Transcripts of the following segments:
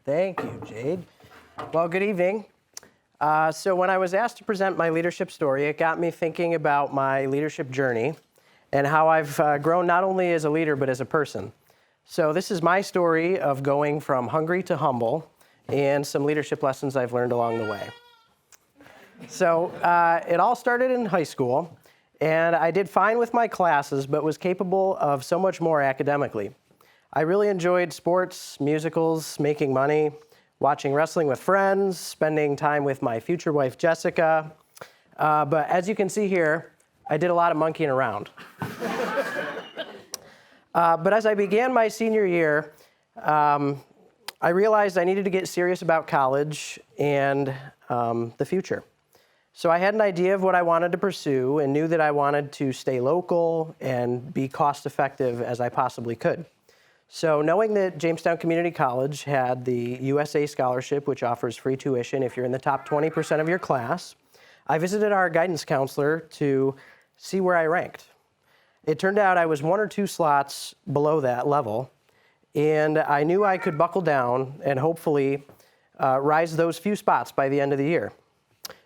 Thank you, Jade. Well, good evening. So when I was asked to present my leadership story, it got me thinking about my leadership journey and how I've grown not only as a leader, but as a person. So this is my story of going from hungry to humble and some leadership lessons I've learned along the way. So it all started in high school, and I did fine with my classes, but was capable of so much more academically. I really enjoyed sports, musicals, making money, watching wrestling with friends, spending time with my future wife, Jessica. But as you can see here, I did a lot of monkeying around. But as I began my senior year, I realized I needed to get serious about college and the future. So I had an idea of what I wanted to pursue and knew that I wanted to stay local and be cost effective as I possibly could. So knowing that Jamestown Community College had the USA Scholarship, which offers free tuition if you're in the top 20% of your class, I visited our guidance counselor to see where I ranked. It turned out I was 1 or 2 slots below that level, and I knew I could buckle down and hopefully rise those few spots by the end of the year.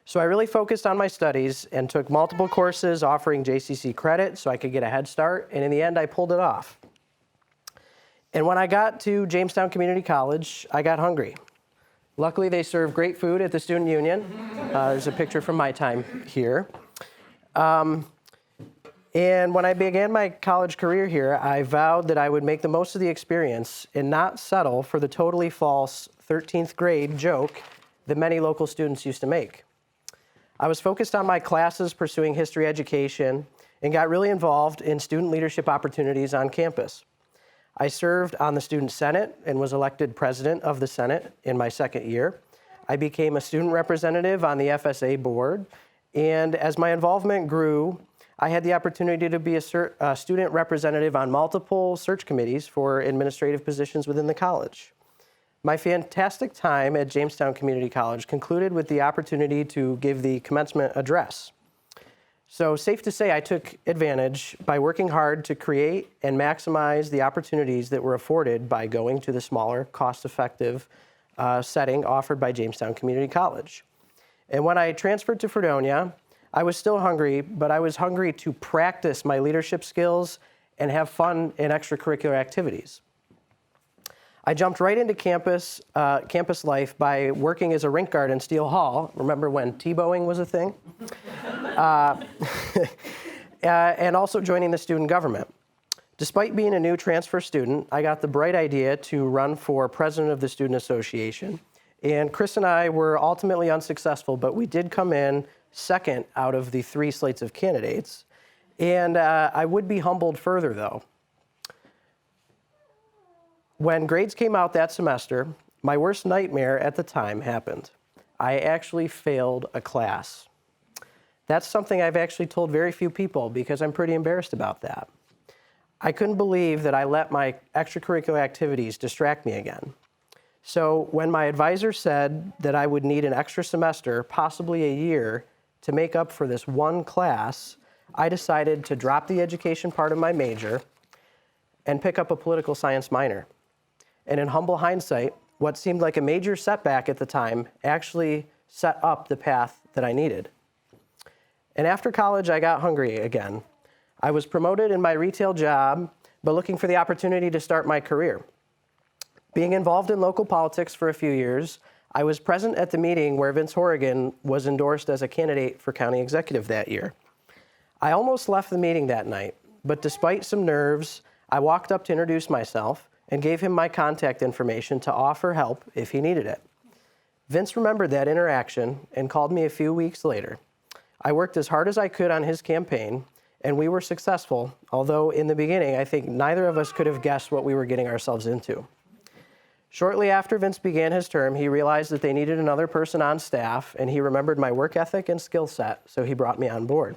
So I really focused on my studies and took multiple courses offering JCC credit so I could get a head start, and in the end I pulled it off. And when I got to Jamestown Community College, I got hungry. Luckily, they serve great food at the Student Union. There's a picture from my time here. And when I began my college career here, I vowed that I would make the most of the experience and not settle for the totally false 13th grade joke that many local students used to make. I was focused on my classes, pursuing history education, and got really involved in student leadership opportunities on campus. I served on the Student Senate and was elected president of the Senate in my second year. I became a student representative on the FSA board, and as my involvement grew, I had the opportunity to be a student representative on multiple search committees for administrative positions within the college. My fantastic time at Jamestown Community College concluded with the opportunity to give the commencement address. So safe to say I took advantage by working hard to create and maximize the opportunities that were afforded by going to the smaller, cost-effective setting offered by Jamestown Community College. And when I transferred to Fredonia, I was still hungry, but I was hungry to practice my leadership skills and have fun in extracurricular activities. I jumped right into campus life by working as a rink guard in Steele Hall. Remember when Tebowing was a thing? And also joining the student government. Despite being a new transfer student, I got the bright idea to run for president of the Student Association. And Chris and I were ultimately unsuccessful, but we did come in second out of the 3 slates of candidates. And I would be humbled further, though. When grades came out that semester, my worst nightmare at the time happened. I actually failed a class. That's something I've actually told very few people because I'm pretty embarrassed about that. I couldn't believe that I let my extracurricular activities distract me again. So when my advisor said that I would need an extra semester, possibly a year, to make up for this one class, I decided to drop the education part of my major and pick up a political science minor. And in humble hindsight, what seemed like a major setback at the time actually set up the path that I needed. And after college, I got hungry again. I was promoted in my retail job, but looking for the opportunity to start my career. Being involved in local politics for a few years, I was present at the meeting where Vince Horrigan was endorsed as a candidate for county executive that year. I almost left the meeting that night, but despite some nerves, I walked up to introduce myself and gave him my contact information to offer help if he needed it. Vince remembered that interaction and called me a few weeks later. I worked as hard as I could on his campaign, and we were successful, although in the beginning, I think neither of us could have guessed what we were getting ourselves into. Shortly after Vince began his term, he realized that they needed another person on staff, and he remembered my work ethic and skill set, so he brought me on board.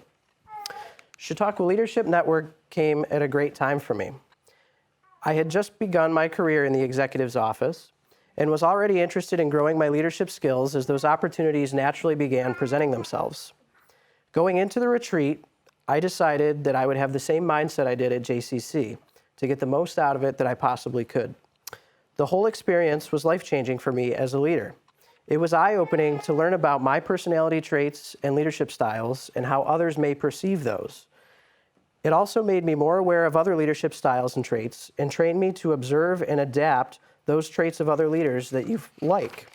Chautauqua Leadership Network came at a great time for me. I had just begun my career in the executive's office and was already interested in growing my leadership skills as those opportunities naturally began presenting themselves. Going into the retreat, I decided that I would have the same mindset I did at JCC to get the most out of it that I possibly could. The whole experience was life-changing for me as a leader. It was eye-opening to learn about my personality traits and leadership styles and how others may perceive those. It also made me more aware of other leadership styles and traits and trained me to observe and adapt those traits of other leaders that you like.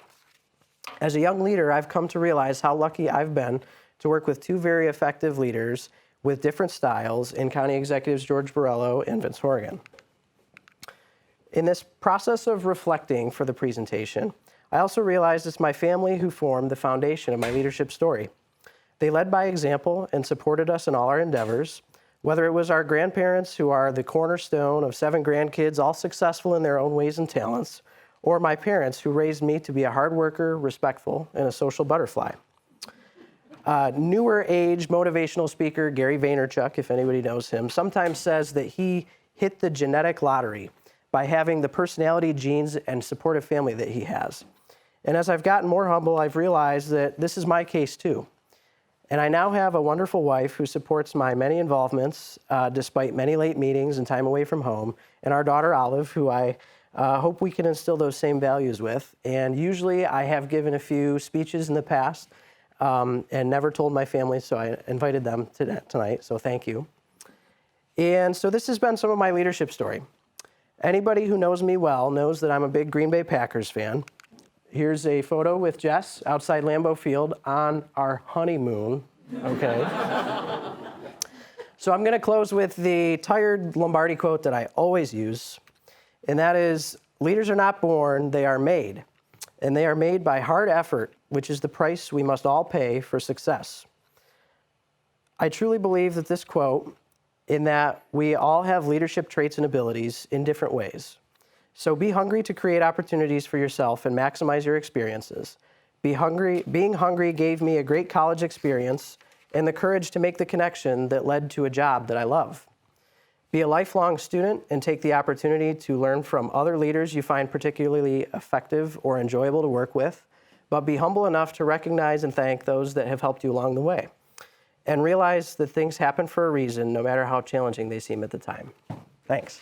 As a young leader, I've come to realize how lucky I've been to work with two very effective leaders with different styles in County Executives George Borello and Vince Horrigan. In this process of reflecting for the presentation, I also realized it's my family who formed the foundation of my leadership story. They led by example and supported us in all our endeavors, whether it was our grandparents who are the cornerstone of 7 grandkids, all successful in their own ways and talents, or my parents who raised me to be a hard worker, respectful, and a social butterfly. Newer age motivational speaker Gary Vaynerchuk, if anybody knows him, sometimes says that he hit the genetic lottery by having the personality, genes, and supportive family that he has. And as I've gotten more humble, I've realized that this is my case too. And I now have a wonderful wife who supports my many involvements, despite many late meetings and time away from home, and our daughter Olive, who I hope we can instill those same values with. And usually I have given a few speeches in the past and never told my family, so I invited them tonight, so thank you. And so this has been some of my leadership story. Anybody who knows me well knows that I'm a big Green Bay Packers fan. Here's a photo with Jess outside Lambeau Field on our honeymoon, okay? So I'm gonna close with the tired Lombardi quote that I always use, and that is, leaders are not born, they are made. And they are made by hard effort, which is the price we must all pay for success. I truly believe that this quote, in that we all have leadership traits and abilities in different ways. So be hungry to create opportunities for yourself and maximize your experiences. Being hungry gave me a great college experience and the courage to make the connection that led to a job that I love. Be a lifelong student and take the opportunity to learn from other leaders you find particularly effective or enjoyable to work with, but be humble enough to recognize and thank those that have helped you along the way. And realize that things happen for a reason, no matter how challenging they seem at the time. Thanks.